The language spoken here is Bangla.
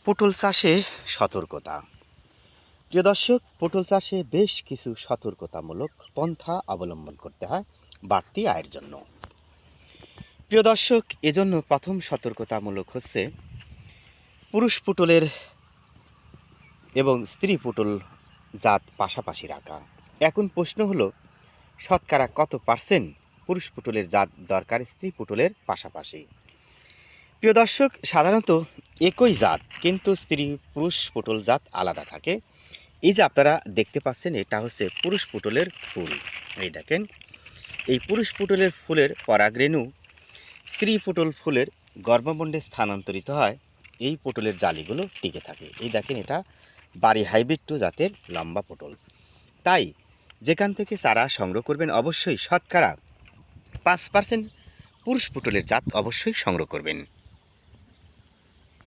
পটল চাষে সতর্কতা। প্রিয় দর্শক, পটল চাষে বেশ কিছু সতর্কতামূলক পন্থা অবলম্বন করতে হয় বাড়তি আয়ের জন্য। প্রিয় দর্শক, এজন্য প্রথম সতর্কতামূলক হচ্ছে পুরুষ পটলের এবং স্ত্রী পটল জাত পাশাপাশি রাখা। এখন প্রশ্ন হলো, শতকরা কত পার্সেন্ট পুরুষ পটলের জাত দরকার স্ত্রী পটলের পাশাপাশি? প্রিয় দর্শক, সাধারণত একই জাত কিন্তু স্ত্রী পুরুষ পটল জাত আলাদা থাকে। এই যে আপনারা দেখতে পাচ্ছেন, এটা হচ্ছে পুরুষ পটলের ফুল। এই দেখেন, এই পুরুষ পটলের ফুলের পরাগরেণু স্ত্রী পটল ফুলের গর্ভমণ্ডে স্থানান্তরিত হয়, এই পটলের জালিগুলো টিকে থাকে। এই দেখেন, এটা বাড়ি হাইব্রিড 2 জাতের লম্বা পটল। তাই যেখান থেকে চারা সংগ্রহ করবেন অবশ্যই শতকরা 5% পুরুষ পটলের জাত অবশ্যই সংগ্রহ করবেন।